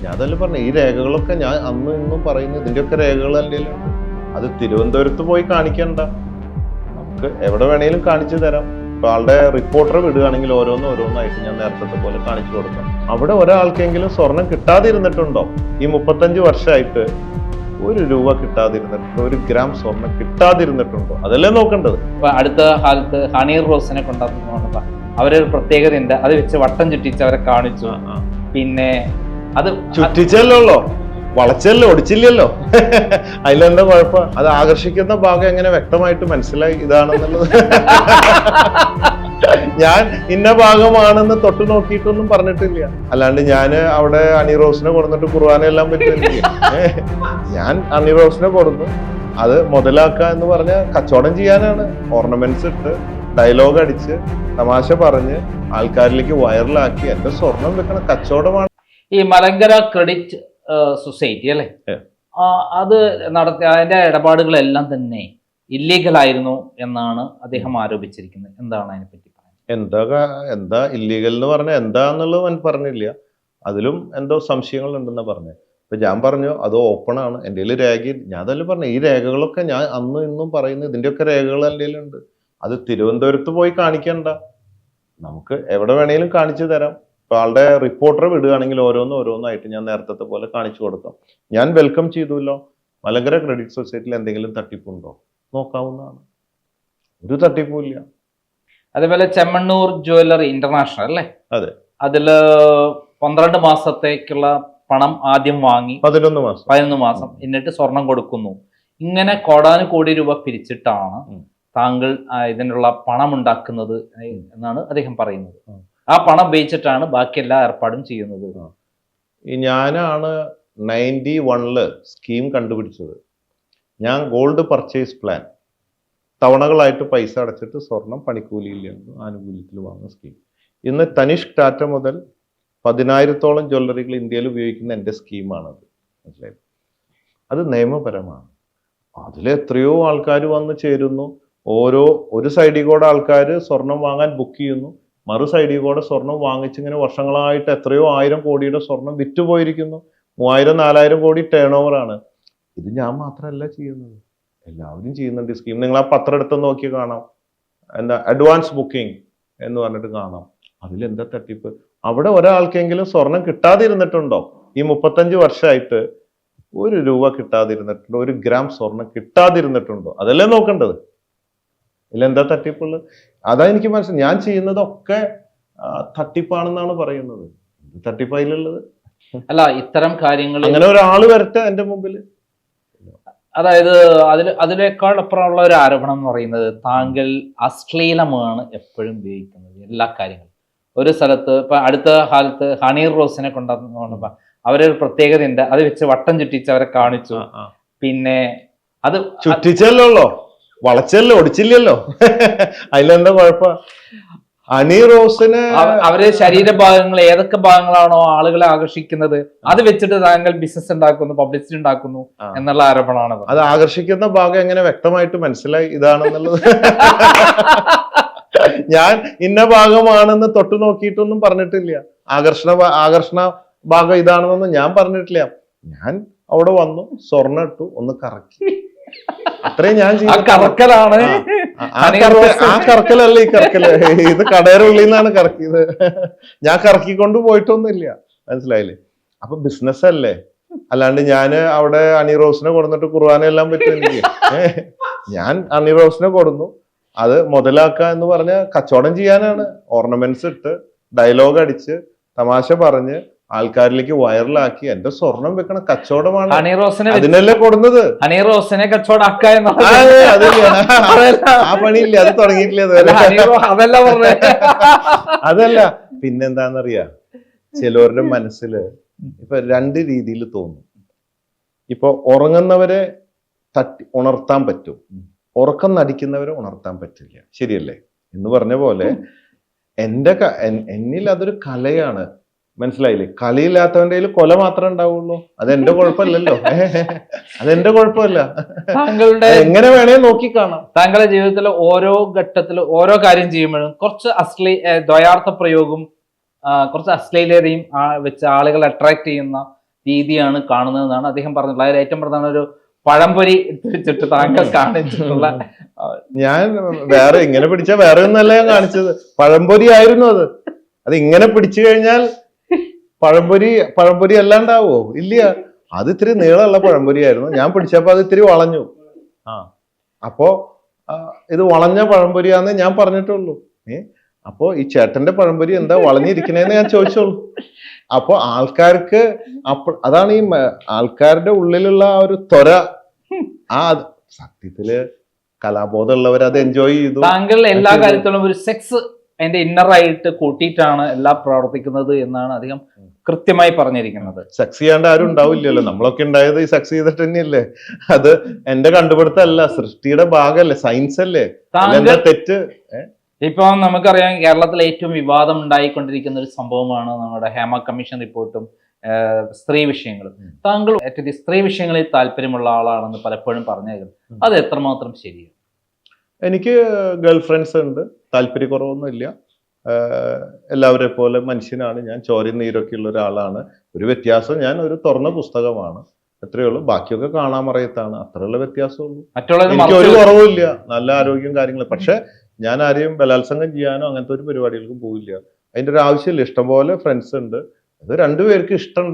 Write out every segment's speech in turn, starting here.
ഞാൻ അതല്ല പറഞ്ഞു, ഈ രേഖകളൊക്കെ ഞാൻ അന്നും ഇന്നും പറയുന്നു, ഇതിന്റെയൊക്കെ രേഖകൾ എൻ്റെ കയ്യിലുണ്ട്. അത് തിരുവനന്തപുരത്ത് പോയി കാണിക്കണ്ട, നമുക്ക് എവിടെ വേണേലും കാണിച്ചു തരാം. ഇപ്പൊ ആളുടെ റിപ്പോർട്ടർ വിടുകയാണെങ്കിൽ ഓരോന്നായിട്ട് ഞാൻ നേരത്തെ പോലെ കാണിച്ചു കൊടുക്കാം. അവിടെ ഒരാൾക്കെങ്കിലും സ്വർണം കിട്ടാതിരുന്നിട്ടുണ്ടോ? ഈ 35 വർഷമായിട്ട് ഒരു രൂപ കിട്ടാതിരുന്നിട്ടുണ്ടോ? ഒരു ഗ്രാം സ്വർണം കിട്ടാതിരുന്നിട്ടുണ്ടോ? അതല്ലേ നോക്കേണ്ടത്. അടുത്ത കാലത്ത് ഹണി റോസിനെ കൊണ്ടുവന്നു അവരൊരു പ്രത്യേകത ഉണ്ട്, അത് വെച്ച് വട്ടം ചുറ്റിച്ച് അവരെ കാണിച്ചു. പിന്നെ അത് ചുറ്റിച്ചല്ലോ, വളച്ചല്ലോ, ഒടിച്ചില്ലല്ലോ. അതിലെന്താ കുഴപ്പം? അത് ആകർഷിക്കുന്ന ഭാഗം എങ്ങനെ വ്യക്തമായിട്ട് മനസ്സിലായി ഇതാണെന്നുള്ളത്? ഞാൻ ഇന്ന ഭാഗമാണെന്ന് തൊട്ട് നോക്കിയിട്ടൊന്നും പറഞ്ഞിട്ടില്ല. അല്ലാണ്ട് ഞാൻ അവിടെ ഹണി റോസിനെ കൊടുത്തിട്ട് ഖുർആനെല്ലാം പറ്റില്ല. ഞാൻ ഹണി റോസിനെ കൊടുത്തു, അത് മുതലാക്കുക എന്ന് പറഞ്ഞ കച്ചവടം ചെയ്യാനാണ്. ഓർണമെന്റ്സ് ഇട്ട് ഡയലോഗ് അടിച്ച് തമാശ പറഞ്ഞ് ആൾക്കാരിലേക്ക് വൈറലാക്കി എന്റെ സ്വർണം വെക്കണ കച്ചവടമാണ്. ഈ മലങ്കര ക്രെഡിറ്റ് സൊസൈറ്റി അല്ലെ, അത് നടത്തിയ അതിന്റെ ഇടപാടുകളെല്ലാം തന്നെ ഇല്ലീഗൽ ആയിരുന്നു എന്നാണ് അദ്ദേഹം ആരോപിച്ചിരിക്കുന്നത്. എന്താണ് അതിനെപ്പറ്റി പറയുന്നത്? എന്താ ഇല്ലീഗൽ എന്ന് പറഞ്ഞാൽ എന്താന്നുള്ളത് അവൻ പറഞ്ഞില്ല. അതിലും എന്തോ സംശയങ്ങൾ ഉണ്ടെന്നാ പറഞ്ഞത്. ഇപ്പൊ ഞാൻ പറഞ്ഞു അത് ഓപ്പൺ ആണ്, എൻ്റെ കയ്യിൽ രേഖ. ഞാൻ അതല്ല പറഞ്ഞു, ഈ രേഖകളൊക്കെ ഞാൻ അന്നും ഇന്നും പറയുന്നു, ഇതിന്റെയൊക്കെ രേഖകൾ എൻ്റെ കയ്യിലുണ്ട്. അത് തിരുവനന്തപുരത്ത് പോയി കാണിക്കണ്ട, നമുക്ക് എവിടെ വേണേലും കാണിച്ചു തരാം. ഇപ്പൊ ആളുടെ റിപ്പോർട്ടർ വിടുകയാണെങ്കിൽ ഓരോന്നായിട്ട് ഞാൻ നേരത്തെ പോലെ കാണിച്ചു കൊടുക്കാം. ഞാൻ വെൽക്കം ചെയ്തുല്ലോ. മലങ്കര ക്രെഡിറ്റ് സൊസൈറ്റിയിൽ എന്തെങ്കിലും തട്ടിപ്പുണ്ടോ? നോക്കാവുന്നതാണ്. ഒരു തട്ടിപ്പുമില്ല. അതേപോലെ ചെമ്മണ്ണൂർ ജ്വല്ലറി ഇന്റർനാഷണൽ അല്ലേ, അതെ, അതില് 12 മാസത്തേക്കുള്ള പണം ആദ്യം വാങ്ങി 11 മാസം എന്നിട്ട് സ്വർണം കൊടുക്കുന്നു. ഇങ്ങനെ കോടാനുകോടി രൂപ പിരിച്ചിട്ടാണ് താങ്കൾ ഇതിനുള്ള പണം ഉണ്ടാക്കുന്നത് എന്നാണ് അദ്ദേഹം പറയുന്നത്. ആ പണം ഉപയോഗിച്ചിട്ടാണ് ബാക്കി എല്ലാ ഏർപ്പാടും ചെയ്യുന്നത്. ഞാനാണ് 91 സ്കീം കണ്ടുപിടിച്ചത്. ഞാൻ ഗോൾഡ് പർച്ചേസ് പ്ലാൻ തവണകളായിട്ട് പൈസ അടച്ചിട്ട് സ്വർണം പണിക്കൂലിയില്ലാണ്ട് ആനുകൂല്യത്തിൽ വാങ്ങുന്ന സ്കീം. ഇന്ന് തനിഷ്ക് ടാറ്റ മുതൽ 10,000-ഓളം ജ്വല്ലറികൾ ഇന്ത്യയിൽ ഉപയോഗിക്കുന്ന എൻ്റെ സ്കീമാണത്. മനസ്സിലായത്? അത് നിയമപരമാണ്. അതിൽ എത്രയോ ആൾക്കാർ വന്ന് ചേരുന്നു. ഒരു സൈഡിൽ കൂടെ ആൾക്കാർ സ്വർണം വാങ്ങാൻ ബുക്ക് ചെയ്യുന്നു, മറു സൈഡിൽ കൂടെ സ്വർണം വാങ്ങിച്ചിങ്ങനെ വർഷങ്ങളായിട്ട് എത്രയോ 1000 കോടിയുടെ സ്വർണം വിറ്റുപോയിരിക്കുന്നു. 3000-4000 കോടി ടേൺ ഓവറാണ്. ഇത് ഞാൻ മാത്രമല്ല ചെയ്യുന്നത്, എല്ലാവരും ചെയ്യുന്നുണ്ട് ഈ സ്കീം. നിങ്ങൾ ആ പത്രം എടുത്ത് നോക്കി കാണാം, എന്താ അഡ്വാൻസ് ബുക്കിംഗ് എന്ന് പറഞ്ഞിട്ട് കാണാം. അതിലെന്താ തട്ടിപ്പ്? അവിടെ ഒരാൾക്കെങ്കിലും സ്വർണം കിട്ടാതിരുന്നിട്ടുണ്ടോ? ഈ 35 വർഷമായിട്ട് ഒരു രൂപ കിട്ടാതിരുന്നിട്ടുണ്ടോ? ഒരു ഗ്രാം സ്വർണം കിട്ടാതിരുന്നിട്ടുണ്ടോ? അതല്ലേ നോക്കേണ്ടത്. ഇതിലെന്താ തട്ടിപ്പുള്ളത്? അതാ എനിക്ക് മനസ്സിലായി. ഞാൻ ചെയ്യുന്നതൊക്കെ തട്ടിപ്പാണെന്നാണ് പറയുന്നത്. തട്ടിപ്പായിലുള്ളത് അല്ല, ഇത്തരം കാര്യങ്ങൾ അങ്ങനെ ഒരാള് വരട്ടെ എന്റെ മുമ്പിൽ. അതായത് അതിനേക്കാൾ അപ്പുറമുള്ള ഒരു ആരോപണം എന്ന് പറയുന്നത് താങ്കൾ അശ്ലീലമാണ് എപ്പോഴും ഉപയോഗിക്കുന്നത് എല്ലാ കാര്യങ്ങളും. ഒരു സ്ഥലത്ത് ഇപ്പൊ അടുത്ത കാലത്ത് ഹണി റോസിനെ കൊണ്ടുവന്നു അവരൊരു പ്രത്യേകത ഉണ്ട്, അത് വെച്ച് വട്ടം ചുറ്റിച്ച് അവരെ കാണിച്ചു. പിന്നെ അത് ചുറ്റിച്ചല്ലോ, വളച്ചല്ലോ, ഒടിച്ചില്ലല്ലോ. അതിലെന്താ കുഴപ്പം? ഹണി റോസിന് അവര് ശരീരഭാഗങ്ങൾ ഏതൊക്കെ ഭാഗങ്ങളാണോ ആളുകളെ ആകർഷിക്കുന്നത് അത് വെച്ചിട്ട് താങ്കൾ ബിസിനസ് ഉണ്ടാക്കുന്നു, പബ്ലിസിറ്റി ഉണ്ടാക്കുന്നു എന്നുള്ള ആരോപണമാണ്. അത് ആകർഷിക്കുന്ന ഭാഗം എങ്ങനെ വ്യക്തമായിട്ട് മനസ്സിലായി ഇതാണെന്നുള്ളത്? ഞാൻ ഇന്ന ഭാഗമാണെന്ന് തൊട്ട് നോക്കിയിട്ടൊന്നും പറഞ്ഞിട്ടില്ല. ആകർഷണ ഭാഗം ഇതാണെന്നൊന്നും ഞാൻ പറഞ്ഞിട്ടില്ല. ഞാൻ അവിടെ വന്നു, സ്വർണ്ണം ഇട്ടു, ഒന്ന് കറക്കി, അത്രയും ഞാൻ കറക്കലാണ്. ആ കറക്കലല്ല ഈ കറക്കല്. ഇത് കടയുടെ ഉള്ളിൽ നിന്നാണ് കറക്കിയത്. ഞാൻ കറക്കിക്കൊണ്ട് പോയിട്ടൊന്നുമില്ല. മനസ്സിലായില്ലേ? അപ്പൊ ബിസിനസ് അല്ലേ, അല്ലാണ്ട് ഞാന് അവിടെ ഹണി റോസിനെ കൊടുത്തിട്ട് ഖുർആനെല്ലാം പറ്റില്ല. ഞാൻ ഹണി റോസിനെ കൊടുന്നു, അത് മുതലാക്കുക എന്ന് പറഞ്ഞ കച്ചവടം ചെയ്യാനാണ്. ഓർണമെന്റ്സ് ഇട്ട് ഡയലോഗ് അടിച്ച് തമാശ പറഞ്ഞ് ആൾക്കാരിലേക്ക് വൈറലാക്കി എന്റെ സ്വർണം വെക്കണ കച്ചവടമാണ്. അതിനല്ലേ കൊടുന്നത്. ഹണി റോസിനെ കച്ചവടം ആ പണിയില്ല, അത് തുടങ്ങിയിട്ടില്ല. അതല്ല, പിന്നെന്താന്നറിയാ, ചിലവരുടെ മനസ്സില് ഇപ്പൊ 2 രീതിയിൽ തോന്നും. ഇപ്പൊ ഉറങ്ങുന്നവരെ ഉണർത്താൻ പറ്റും, ഉറക്കം നടിക്കുന്നവരെ ഉണർത്താൻ പറ്റില്ല. ശരിയല്ലേ? എന്ന് പറഞ്ഞ പോലെ എന്നിൽ അതൊരു കലയാണ്. മനസ്സിലായില്ലേ? കളിയില്ലാത്തവന്റെ കയ്യിൽ കൊല മാത്രമേ ഉണ്ടാവുള്ളൂ. അതെന്റെ കുഴപ്പമില്ലല്ലോ. അതെന്റെ കുഴപ്പമില്ല. താങ്കളുടെ എങ്ങനെ വേണേ നോക്കിക്കാണാം. താങ്കളുടെ ജീവിതത്തിൽ ഓരോ ഘട്ടത്തിലും ഓരോ കാര്യം ചെയ്യുമ്പോഴും കുറച്ച് ദ്വയാർത്ഥ പ്രയോഗവും കുറച്ച് അശ്ലീലതയും വെച്ച് ആളുകളെ അട്രാക്ട് ചെയ്യുന്ന രീതിയാണ് കാണുന്നതെന്നാണ് അദ്ദേഹം പറഞ്ഞിട്ടുള്ളത്. അതിൽ ഏറ്റവും പ്രധാന ഒരു പഴംപൊരി എടുത്ത് വെച്ചിട്ട് താങ്കൾ കാണിച്ചിട്ടുള്ള ഞാൻ വേറെ ഇങ്ങനെ പിടിച്ചാ വേറെ ഒന്നല്ല ഞാൻ കാണിച്ചത്, പഴംപൊരി ആയിരുന്നു അത്. അത് ഇങ്ങനെ പിടിച്ചു കഴിഞ്ഞാൽ പഴംപൊരി അല്ലാണ്ടാവോ? ഇല്ല, അത് ഇത്തിരി നീളമുള്ള പഴംപൊരി ആയിരുന്നു. ഞാൻ പിടിച്ചപ്പോ അത് ഇത്തിരി വളഞ്ഞു. അപ്പോ ഇത് വളഞ്ഞ പഴംപൊരിയാന്ന് ഞാൻ പറഞ്ഞിട്ടുള്ളൂ. അപ്പോ ഈ ചേട്ടന്റെ പഴംപൊരി എന്താ വളഞ്ഞിരിക്കണേന്ന് ഞാൻ ചോദിച്ചോളൂ. അപ്പൊ ആൾക്കാർക്ക് അതാണ് ഈ ആൾക്കാരുടെ ഉള്ളിലുള്ള ആ ഒരു ത്വര. സത്യത്തില് കലാബോധമുള്ളവർ അത് എൻജോയ് ചെയ്തു. താങ്കൾ എല്ലാ കാര്യത്തിലും ഒരു സെക്സ് അതിന്റെ ഇന്നറായിട്ട് കൂട്ടിയിട്ടാണ് എല്ലാം പ്രവർത്തിക്കുന്നത് എന്നാണ് അദ്ദേഹം കൃത്യമായി പറഞ്ഞിരിക്കുന്നത്. സെക്സ് ചെയ്യാണ്ട് ആരും ഉണ്ടാവില്ലല്ലോ. നമ്മളൊക്കെ ഉണ്ടായത് ഈ സെക്സ് ചെയ്തിട്ട് തന്നെയല്ലേ. അത് എന്റെ കണ്ടുപിടുത്തല്ല, സൃഷ്ടിയുടെ ഭാഗമല്ലേ, സയൻസ് അല്ലേ. തെറ്റ് ഇപ്പൊ നമുക്കറിയാം കേരളത്തിൽ ഏറ്റവും വിവാദം ഉണ്ടായിക്കൊണ്ടിരിക്കുന്ന ഒരു സംഭവമാണ് നമ്മുടെ ഹേമ കമ്മീഷൻ റിപ്പോർട്ടും സ്ത്രീ വിഷയങ്ങളും. താങ്കൾ ഏറ്റവും സ്ത്രീ വിഷയങ്ങളിൽ താല്പര്യമുള്ള ആളാണെന്ന് പലപ്പോഴും പറഞ്ഞേക്കും. അത് എത്രമാത്രം ശരിയാണ്? എനിക്ക് ഗേൾ ഫ്രണ്ട്സ് ഉണ്ട്, താല്പര്യക്കുറവൊന്നുമില്ല. എല്ലാവരെ പോലെ മനുഷ്യനാണ് ഞാൻ, ചോരയും നീരൊക്കെ ഉള്ള ഒരാളാണ്. ഒരു വ്യത്യാസം, ഞാൻ ഒരു തുറന്ന പുസ്തകമാണ്, അത്രയേ ഉള്ളൂ. ബാക്കിയൊക്കെ കാണാൻ മറയത്താണ്, അത്രയുള്ള വ്യത്യാസമുള്ളൂ. എനിക്ക് ഒരു കുറവുമില്ല, നല്ല ആരോഗ്യവും കാര്യങ്ങളും. പക്ഷെ ഞാൻ ആരെയും ബലാത്സംഗം ചെയ്യാനോ അങ്ങനത്തെ ഒരു പരിപാടികൾക്കും പോവില്ല. അതിന്റെ ഒരു ആവശ്യമില്ല. ഇഷ്ടംപോലെ ഫ്രണ്ട്സ് ഉണ്ട്. അത് രണ്ടുപേർക്ക് ഇഷ്ടം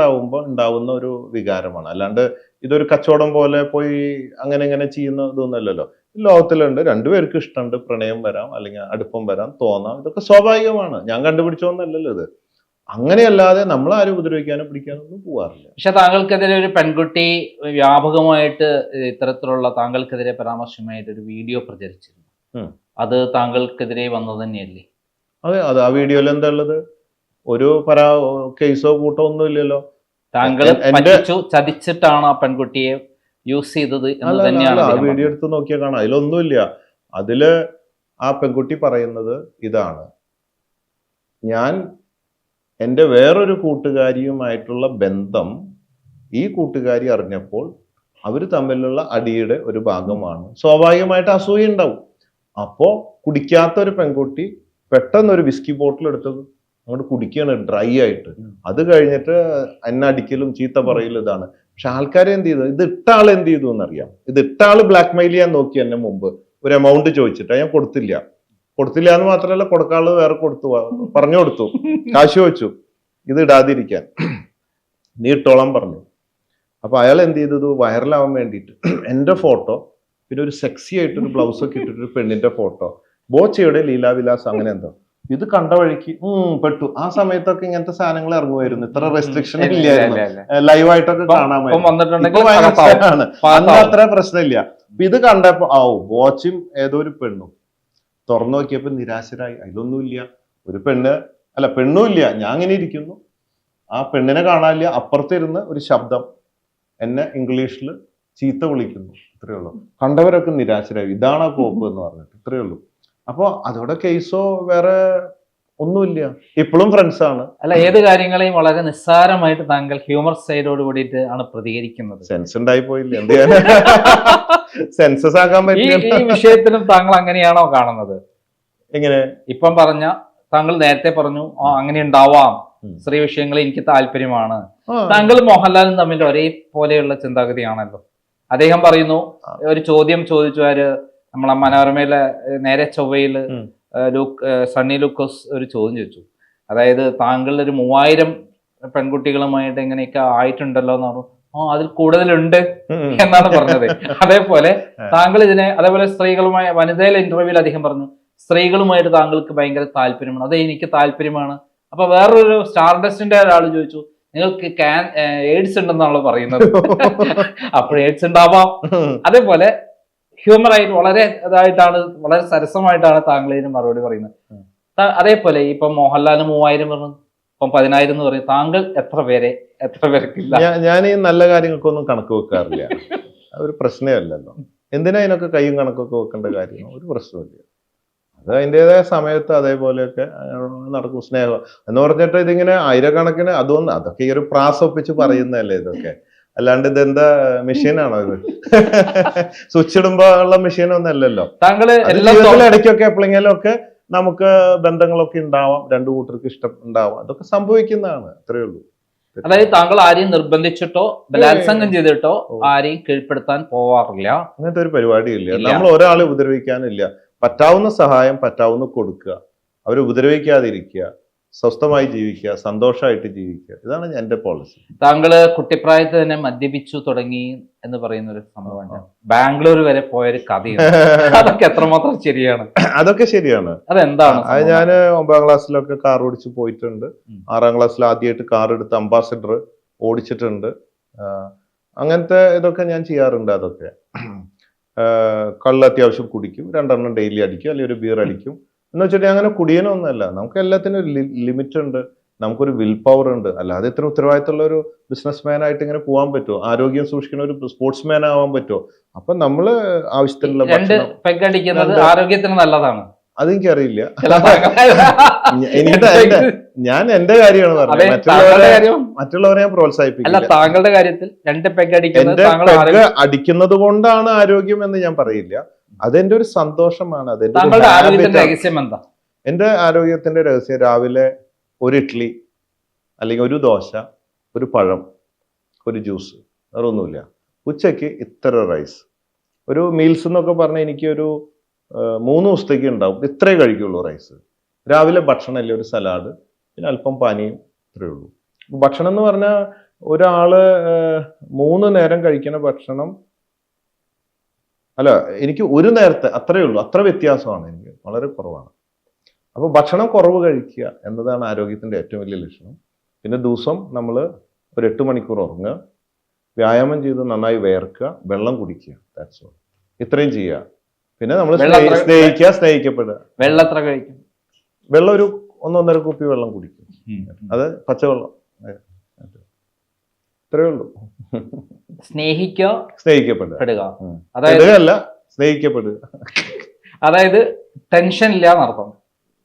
ഉണ്ടാവുന്ന ഒരു വികാരമാണ്. അല്ലാണ്ട് ഇതൊരു കച്ചവടം പോലെ പോയി അങ്ങനെ ചെയ്യുന്ന ഇതൊന്നുമല്ലല്ലോ. ലോകത്തിലുണ്ട്, രണ്ടുപേർക്ക് ഇഷ്ടമുണ്ട്, പ്രണയം വരാം, അല്ലെങ്കിൽ അടുപ്പം വരാം, തോന്നാം, ഇതൊക്കെ സ്വാഭാവികമാണ്. ഞാൻ കണ്ടുപിടിച്ചോന്നല്ലല്ലോ ഇത്. അങ്ങനെയല്ലാതെ നമ്മൾ ആരും ഉപദ്രവിക്കാനോ പിടിക്കാനോ ഒന്നും പോവാറില്ല. പക്ഷെ താങ്കൾക്കെതിരെ ഒരു പെൺകുട്ടി വ്യാപകമായിട്ട് ഇത്തരത്തിലുള്ള താങ്കൾക്കെതിരെ പരാമർശമായിട്ട് ഒരു വീഡിയോ പ്രചരിച്ചിരുന്നു. അത് താങ്കൾക്കെതിരെ വന്നത് തന്നെയല്ലേ? അതെ, ആ വീഡിയോയിൽ എന്താ ഉള്ളത്? ഒരു കേസോ കൂട്ടോ ഒന്നും ഇല്ലല്ലോ. താങ്കൾ ചതിച്ചിട്ടാണ് ആ പെൺകുട്ടിയെ യൂസ് ചെയ്തത് എന്ന് തന്നെയാണ് ആ വീഡിയോ എടുത്ത് നോക്കിയാൽ കാണാം. അതിലൊന്നുമില്ല. അതില് ആ പെൺകുട്ടി പറയുന്നത് ഇതാണ്: ഞാൻ എൻ്റെ വേറൊരു കൂട്ടുകാരിയുമായിട്ടുള്ള ബന്ധം ഈ കൂട്ടുകാരി അറിഞ്ഞപ്പോൾ അവർ തമ്മിലുള്ള അടിയുടെ ഒരു ഭാഗമാണ്. സ്വാഭാവികമായിട്ട് അസൂയ ഉണ്ടാവും. അപ്പോ കുടിക്കാത്ത ഒരു പെൺകുട്ടി പെട്ടെന്ന് ഒരു വിസ്കി ബോട്ടിൽ എടുത്തത് അങ്ങോട്ട് കുടിക്കുകയാണ് ഡ്രൈ ആയിട്ട്. അത് കഴിഞ്ഞിട്ട് എന്നെ അടിക്കലും ചീത്ത പറയലും ഇതാണ്. പക്ഷെ ആൾക്കാരെ എന്ത് ചെയ്തു? ഇത് ഇട്ട ആൾ എന്ത് ചെയ്തു എന്നറിയാം. ഇത് ഇട്ട ആള് ബ്ലാക്ക് മെയിൽ ചെയ്യാൻ നോക്കി എന്നെ മുമ്പ് ഒരു എമൗണ്ട് ചോദിച്ചിട്ട് ഞാൻ കൊടുത്തില്ല എന്ന് മാത്രമല്ല, കൊടുക്കാള് വേറെ പറഞ്ഞു കൊടുത്തു, കാശ് വെച്ചു ഇത് ഇടാതിരിക്കാൻ, നീ ഇട്ടോളാൻ പറഞ്ഞു. അപ്പൊ അയാൾ എന്ത് ചെയ്തത്? വൈറലാവാൻ വേണ്ടിയിട്ട് എന്റെ ഫോട്ടോ, പിന്നെ ഒരു സെക്സി ആയിട്ടൊരു ബ്ലൗസ് ഒക്കെ ഇട്ടിട്ടൊരു പെണ്ണിന്റെ ഫോട്ടോ, ബോച്ചയുടെ ലീലാവിലാസ് അങ്ങനെ എന്തോ, ഇത് കണ്ട വഴിക്ക് പെട്ടു. ആ സമയത്തൊക്കെ ഇങ്ങനത്തെ സാധനങ്ങൾ ഇറങ്ങുമായിരുന്നു, ഇത്ര റെസ്ട്രിക്ഷൻ ഇല്ലായിരുന്നു, ലൈവായിട്ടൊക്കെ കാണാമായിരുന്നു. അന്ന് അത്ര പ്രശ്നമില്ല. ഇത് കണ്ടപ്പോ ബോച്ചും ഏതോ ഒരു പെണ്ണും തുറന്നു നോക്കിയപ്പോ നിരാശരായി. അതിലൊന്നുമില്ല, ഒരു പെണ്ണുമില്ല. ഞാൻ ഇങ്ങനെ ഇരിക്കുന്നു, ആ പെണ്ണിനെ കാണാനില്ല. അപ്പുറത്തിരുന്ന് ഒരു ശബ്ദം എന്നെ ഇംഗ്ലീഷിൽ ചീത്ത വിളിക്കുന്നു. ഇത്രയേ ഉള്ളൂ. കണ്ടവരൊക്കെ നിരാശരായി. ഇതാണ് ആ കോപ്പ് എന്ന് പറഞ്ഞിട്ട്. ഇത്രയേ ഉള്ളൂ. അപ്പൊ അതോടെ കേസോ വേറെ ഒന്നുമില്ല. ഇപ്പോഴും ഫ്രണ്ട്സ് ആണ്. അല്ല, ഏത് കാര്യങ്ങളെയും വളരെ നിസ്സാരമായിട്ട് താങ്കൾ ഹ്യൂമർ സൈഡോട് കൂടിയിട്ട് ആണ് പ്രതികരിക്കുന്നത്. സെൻസ് ഉണ്ടായി പോയില്ല, എന്ത് ചെയ്യാൻ? സെൻസസ് ആക്കാൻ പറ്റില്ല. ഈ വിഷയത്തിലും താങ്കൾ അങ്ങനെയാണോ കാണുന്നത്? എങ്ങനെ? ഇപ്പം പറഞ്ഞ താങ്കൾ നേരത്തെ പറഞ്ഞു അങ്ങനെ ഉണ്ടാവാം, സ്ത്രീ വിഷയങ്ങളിൽ എനിക്ക് താല്പര്യമാണ്. താങ്കൾ മോഹൻലാലും തമ്മിൽ ഒരേപോലെയുള്ള ചിന്താഗതിയാണല്ലോ. അദ്ദേഹം പറയുന്നു, ഒരു ചോദ്യം ചോദിച്ചു, നമ്മളെ മനോരമയിലെ നേരെ ചൊവ്വയില് സണ്ണി ലൂക്കോസ് ഒരു ചോദ്യം ചോദിച്ചു. അതായത് താങ്കൾ ഒരു 3000 പെൺകുട്ടികളുമായിട്ട് എങ്ങനെയൊക്കെ ആയിട്ടുണ്ടല്ലോ എന്ന് പറഞ്ഞു. അതിൽ കൂടുതലുണ്ട് എന്നാണ് പറഞ്ഞത്. അതേപോലെ താങ്കൾ അതേപോലെ സ്ത്രീകളുമായി വനിതയിലെ ഇന്റർവ്യൂവിൽ അദ്ദേഹം പറഞ്ഞു, സ്ത്രീകളുമായിട്ട് താങ്കൾക്ക് ഭയങ്കര താല്പര്യമാണ്. അത് എനിക്ക് താല്പര്യമാണ്. അപ്പൊ വേറൊരു സ്റ്റാർഡസ്റ്റിന്റെ ഒരാൾ ചോദിച്ചു, നിങ്ങൾക്ക് എയ്ഡ്സ് ഉണ്ടെന്നാണല്ലോ പറയുന്നത്. അപ്പോൾ എയ്ഡ്സ് ഉണ്ടാവാം. അതേപോലെ ഹ്യൂമറായിട്ട് വളരെ സരസമായിട്ടാണ് താങ്കൾ ഇതിന് മറുപടി പറയുന്നത്. അതേപോലെ ഇപ്പൊ മോഹൻലാലിന് 3000 പറഞ്ഞു, ഇപ്പം 10000 എന്ന് പറയും. താങ്കൾ എത്ര പേർക്കില്ല? ഞാൻ ഈ നല്ല കാര്യങ്ങൾക്കൊന്നും കണക്ക് വെക്കാറില്ല. ഒരു പ്രശ്നമല്ലല്ലോ. എന്തിനാ അതിനൊക്കെ കയ്യും കണക്കൊക്കെ വെക്കേണ്ട കാര്യം? ഒരു പ്രശ്നമില്ല. അത് അതിൻ്റെതായ സമയത്ത് അതേപോലെയൊക്കെ നടക്കും. സ്നേഹം എന്ന് പറഞ്ഞിട്ട് ഇതിങ്ങനെ ആയിരക്കണക്കിന് അതൊക്കെ ഈ ഒരു പ്രാസൊപ്പിച്ച് പറയുന്നതല്ലേ ഇതൊക്കെ. അല്ലാണ്ട് ഇതെന്താ മെഷീനാണോ ഇത്? സ്വിച്ച് ഇടുമ്പോ ഉള്ള മെഷീനൊന്നും അല്ലല്ലോ. ഇടയ്ക്കൊക്കെ എപ്പോഴെങ്കിലും ഒക്കെ നമുക്ക് ബന്ധങ്ങളൊക്കെ ഉണ്ടാവാം, രണ്ടു കൂട്ടർക്ക് ഇഷ്ടം ഉണ്ടാവാം, അതൊക്കെ സംഭവിക്കുന്നതാണ്. അത്രയേ ഉള്ളൂ. അതായത് താങ്കൾ ആരെയും നിർബന്ധിച്ചിട്ടോ ബലാത്സംഗം ചെയ്തിട്ടോ ആരെയും കീഴ്പ്പെടുത്താൻ പോവാറില്ല. അങ്ങനത്തെ ഒരു പരിപാടിയില്ല. നമ്മൾ ഒരാളെ ഉപദ്രവിക്കാനില്ല. പറ്റാവുന്ന സഹായം പറ്റാവുന്ന കൊടുക്കുക, അവരെ ഉപദ്രവിക്കാതിരിക്കുക, സ്വസ്ഥമായി ജീവിക്കുക, സന്തോഷമായിട്ട് ജീവിക്കുക. ഇതാണ് എന്റെ പോളിസി. താങ്കള് കുട്ടിപ്രായത്തിൽ തന്നെ മദ്യപിച്ചു തുടങ്ങി എന്ന് പറയുന്ന ഒരു സംഭവമുണ്ട്. ബാംഗ്ലൂർ വരെ പോയൊരു കഥയാണ്. അതൊക്കെ എത്രമാത്രം ശരിയാണ്? അതൊക്കെ ശരിയാണ്. അതെന്താണ്? അത് ഞാൻ 9ാം ക്ലാസ്സിലൊക്കെ കാർ ഓടിച്ച് പോയിട്ടുണ്ട്. 6ാം ക്ലാസ്സിൽ ആദ്യമായിട്ട് കാർ എടുത്ത് അംബാസിഡർ ഓടിച്ചിട്ടുണ്ട്. അങ്ങനത്തെ ഇതൊക്കെ ഞാൻ ചെയ്യാറുണ്ട്. അതൊക്കെ കള്ള് അത്യാവശ്യം കുടിക്കും, 2 എണ്ണം ഡെയിലി അടിക്കും, അല്ലെങ്കിൽ ഒരു ബിയർ അടിക്കും. എന്ന് വെച്ചിട്ട് അങ്ങനെ കുടിയനൊന്നുമല്ല. നമുക്ക് എല്ലാത്തിനും ഒരു ലിമിറ്റ് ഉണ്ട്, നമുക്കൊരു വിൽ പവർ ഉണ്ട്. അല്ലാതെ ഇത്ര ഉത്തരവാദിത്തമുള്ള ഒരു ബിസിനസ്മാൻ ആയിട്ട് ഇങ്ങനെ പോകാൻ പറ്റുമോ? ആരോഗ്യം സൂക്ഷിക്കുന്ന ഒരു സ്പോർട്സ്മാൻ ആവാൻ പറ്റുമോ? അപ്പൊ നമ്മള് ആവശ്യത്തിനുള്ള ആരോഗ്യത്തിന് നല്ലതാണ്. അതെനിക്കറിയില്ല. ഞാൻ എന്റെ കാര്യമാണ് പറഞ്ഞത്, മറ്റുള്ളവരെ ഞാൻ പ്രോത്സാഹിപ്പിക്കില്ല. താങ്കളുടെ കാര്യത്തിൽ 2 പെഗ് അടിക്കുന്നത് കൊണ്ടാണ് ആരോഗ്യം എന്ന് ഞാൻ പറയില്ല. അതെന്റെ ഒരു സന്തോഷമാണ്. എന്റെ ആരോഗ്യത്തിന്റെ രഹസ്യം രാവിലെ ഒരു ഇഡ്ഡലി അല്ലെങ്കിൽ ഒരു ദോശ, ഒരു പഴം, ഒരു ജ്യൂസ്, വേറെ ഒന്നുമില്ല. ഉച്ചയ്ക്ക് ഇത്ര റൈസ്. ഒരു മീൽസ് എന്നൊക്കെ പറഞ്ഞാൽ എനിക്ക് ഒരു 3 ദിവസത്തേക്ക് ഉണ്ടാവും. ഇത്രേ കഴിക്കുള്ളൂ റൈസ്. രാവിലെ ഭക്ഷണം അല്ലേ, ഒരു സലാഡ്, പിന്നെ അല്പം പാനിയും, ഇത്രയേ ഉള്ളൂ. ഭക്ഷണം എന്ന് പറഞ്ഞാൽ ഒരാള് 3 നേരം കഴിക്കുന്ന ഭക്ഷണം അല്ല, എനിക്ക് ഒരു നേരത്തെ അത്രയേ ഉള്ളൂ. അത്ര വ്യത്യാസമാണ് എനിക്ക്, വളരെ കുറവാണ്. അപ്പൊ ഭക്ഷണം കുറവ് കഴിക്കുക എന്നതാണ് ആരോഗ്യത്തിന്റെ ഏറ്റവും വലിയ ലക്ഷണം. പിന്നെ ദിവസം നമ്മൾ ഒരു 8 മണിക്കൂർ ഉറങ്ങുക, വ്യായാമം ചെയ്ത് നന്നായി വേർക്കുക, വെള്ളം കുടിക്കുക. That's all. ഇത്രയും ചെയ്യുക. പിന്നെ നമ്മൾ സ്നേഹിക്കുക, സ്നേഹിക്കപ്പെടുക. വെള്ളം എത്ര കഴിക്കും? വെള്ളം ഒരു 1-1.5 കുപ്പി വെള്ളം കുടിക്കും. അത് പച്ചവെള്ളം. ഇത്രയേ ഉള്ളൂ. സ്നേഹിക്കപ്പെടുക, സ്നേഹിക്കപ്പെടുക. അതായത് ടെൻഷൻ ഇല്ല എന്നർത്ഥം.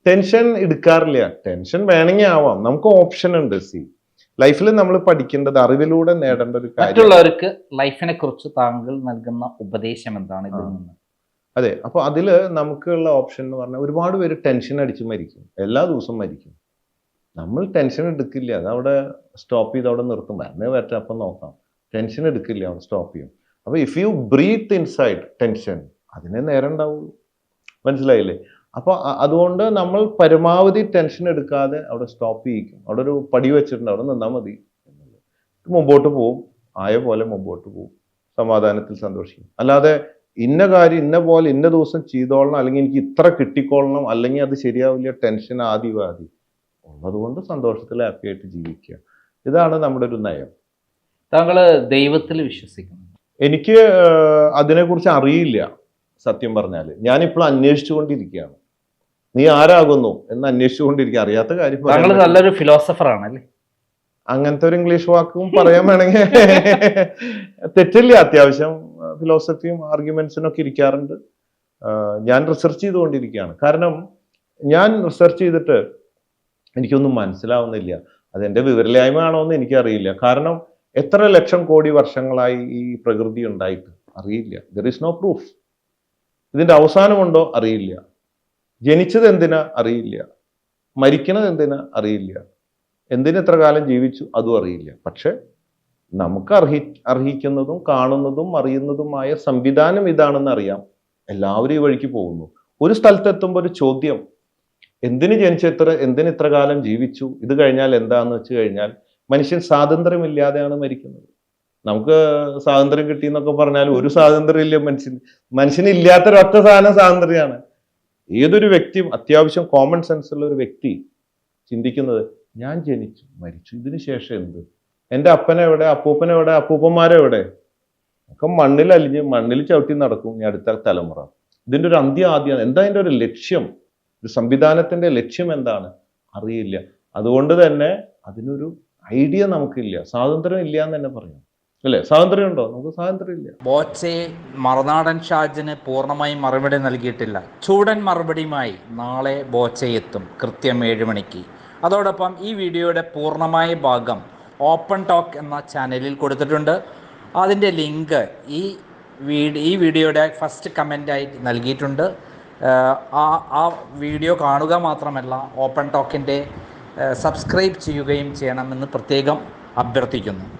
ടെൻഷൻ എടുക്കാറില്ല. ടെൻഷൻ വേണമെങ്കിൽ ആവാം, നമുക്ക് ഓപ്ഷൻ ഉണ്ട്. ലൈഫിൽ നമ്മൾ പഠിക്കേണ്ടത് അറിവിലൂടെ നേടേണ്ട ഒരു കാര്യം. മറ്റുള്ളവർക്ക് ലൈഫിനെ കുറിച്ച് താങ്കൾ നൽകുന്ന ഉപദേശം എന്താണ് ഇതിൽ നിന്ന്? അതെ, അപ്പൊ അതില് നമുക്കുള്ള ഓപ്ഷൻ എന്ന് പറഞ്ഞാൽ ഒരുപാട് പേര് ടെൻഷൻ അടിച്ച് മരിക്കും, എല്ലാ ദിവസവും മരിക്കും. നമ്മൾ ടെൻഷൻ എടുക്കില്ല, അതവിടെ സ്റ്റോപ്പ് ചെയ്ത് അവിടെ നിർത്തും. വരണേ വരട്ടെ, അപ്പം നോക്കാം. ടെൻഷൻ എടുക്കില്ല, അവിടെ സ്റ്റോപ്പ് ചെയ്യും. അപ്പൊ if you breath inside tension, അതിനെ നേരം ഉണ്ടാവുള്ളൂ. മനസ്സിലായില്ലേ? അപ്പൊ അതുകൊണ്ട് നമ്മൾ പരമാവധി ടെൻഷൻ എടുക്കാതെ അവിടെ സ്റ്റോപ്പ് ചെയ്യിക്കും. അവിടെ ഒരു പടി വെച്ചിട്ടുണ്ട്, അവിടെ നിന്നാൽ മതി. മുമ്പോട്ട് പോവും, ആയ പോലെ മുമ്പോട്ട് പോവും, സമാധാനത്തിൽ സന്തോഷിക്കും. അല്ലാതെ ഇന്ന കാര്യം ഇന്ന പോലെ ഇന്ന ദിവസം ചെയ്തോളണം, അല്ലെങ്കിൽ എനിക്ക് ഇത്ര കിട്ടിക്കൊള്ളണം, അല്ലെങ്കിൽ അത് ശരിയാവില്ല, ടെൻഷൻ ആദിവാദി ഉള്ളതുകൊണ്ട് സന്തോഷത്തിൽ ഹാപ്പി ആയിട്ട് ജീവിക്കുക. ഇതാണ് നമ്മുടെ ഒരു നയം. താങ്കള് ദൈവത്തിൽ വിശ്വസിക്കുന്നു? എനിക്ക് അതിനെക്കുറിച്ച് അറിയില്ല, സത്യം പറഞ്ഞാൽ. ഞാനിപ്പോഴും അന്വേഷിച്ചുകൊണ്ടിരിക്കുകയാണ്. നീ ആരാകുന്നു എന്ന് അന്വേഷിച്ചുകൊണ്ടിരിക്കുക. അറിയാത്ത കാര്യം. നല്ലൊരു ഫിലോസഫർ ആണല്ലേ? അങ്ങനത്തെ ഒരു ഇംഗ്ലീഷ് വാക്കും പറയാൻ വേണമെങ്കിൽ തെറ്റില്ല. അത്യാവശ്യം ഫിലോസഫിയും ആർഗ്യുമെന്റ്സിനൊക്കെ ഇരിക്കാറുണ്ട്. ഞാൻ റിസർച്ച് ചെയ്തുകൊണ്ടിരിക്കുകയാണ്. കാരണം ഞാൻ റിസർച്ച് ചെയ്തിട്ട് എനിക്കൊന്നും മനസ്സിലാവുന്നില്ല. അതെന്റെ വിവരമില്ലായ്മ ആണോ എന്ന് എനിക്കറിയില്ല. കാരണം എത്ര ലക്ഷം കോടി വർഷങ്ങളായി ഈ പ്രകൃതി ഉണ്ടായിട്ട് അറിയില്ല. There is no proof. ഇതിന്റെ അവസാനമുണ്ടോ അറിയില്ല. ജനിച്ചത് എന്തിനാ അറിയില്ല. മരിക്കണത് എന്തിനാ അറിയില്ല. എന്തിനെത്ര കാലം ജീവിച്ചു അതും അറിയില്ല. പക്ഷെ നമുക്ക് അർഹിക്കുന്നതും കാണുന്നതും അറിയുന്നതുമായ സംവിധാനം ഇതാണെന്ന് അറിയാം. എല്ലാവരും ഈ വഴിക്ക് പോകുന്നു. ഒരു സ്ഥലത്തെത്തുമ്പോൾ ഒരു ചോദ്യം, എന്തിന് എന്തിന് ഇത്ര കാലം ജീവിച്ചു, ഇത് കഴിഞ്ഞാൽ എന്താന്ന് വെച്ച് കഴിഞ്ഞാൽ മനുഷ്യൻ സ്വാതന്ത്ര്യമില്ലാതെയാണ് മരിക്കുന്നത്. നമുക്ക് സ്വാതന്ത്ര്യം കിട്ടിയെന്നൊക്കെ പറഞ്ഞാൽ ഒരു സ്വാതന്ത്ര്യം ഇല്ല മനുഷ്യന് ഇല്ലാത്തൊരൊറ്റ സാധനം സ്വാതന്ത്ര്യമാണ്. ഏതൊരു വ്യക്തിയും അത്യാവശ്യം കോമൺ സെൻസ് ഉള്ള ഒരു വ്യക്തി ചിന്തിക്കുന്നത്, ഞാൻ ജനിച്ചു മരിച്ചു, ഇതിന് ശേഷം എന്ത്? എൻ്റെ അപ്പനെവിടെ, അപ്പൂപ്പനെവിടെ, അപ്പൂപ്പന്മാരെവിടെ? ഒക്കെ മണ്ണിൽ അലിഞ്ഞ് മണ്ണിൽ ചവിട്ടി നടക്കും ഇനി അടുത്ത തലമുറ. ഇതിൻ്റെ ഒരു ആദ്യം എന്താ അതിൻ്റെ ഒരു ലക്ഷ്യം? ഒരു സംവിധാനത്തിന്റെ ലക്ഷ്യം എന്താണ് അറിയില്ല. അതുകൊണ്ട് തന്നെ അതിനൊരു ഐഡിയ നമുക്കില്ല. സ്വാതന്ത്ര്യം ഇല്ല എന്ന് തന്നെ പറയാം, അല്ലേ? സ്വാതന്ത്ര്യം ഉണ്ടോ? നമുക്ക് സ്വാതന്ത്ര്യം ഇല്ല. ബോച്ചെ മറുനാടൻ ഷാജിന് പൂർണ്ണമായി മറുപടി നൽകിയിട്ടില്ല. ചൂടൻ മറുപടിയുമായി നാളെ ബോച്ചെ എത്തും കൃത്യം 7 മണിക്ക്. അതോടൊപ്പം ഈ വീഡിയോയുടെ പൂർണ്ണമായ ഭാഗം ഓപ്പൺ ടോക്ക് എന്ന ചാനലിൽ കൊടുത്തിട്ടുണ്ട്. അതിൻ്റെ ലിങ്ക് ഈ വീഡിയോയുടെ ഫസ്റ്റ് കമൻ്റായി നൽകിയിട്ടുണ്ട്. ആ വീഡിയോ കാണുക മാത്രമല്ല ഓപ്പൺ ടോക്കിൻ്റെ സബ്സ്ക്രൈബ് ചെയ്യുകയും ചെയ്യണമെന്ന് പ്രത്യേകം അഭ്യർത്ഥിക്കുന്നു.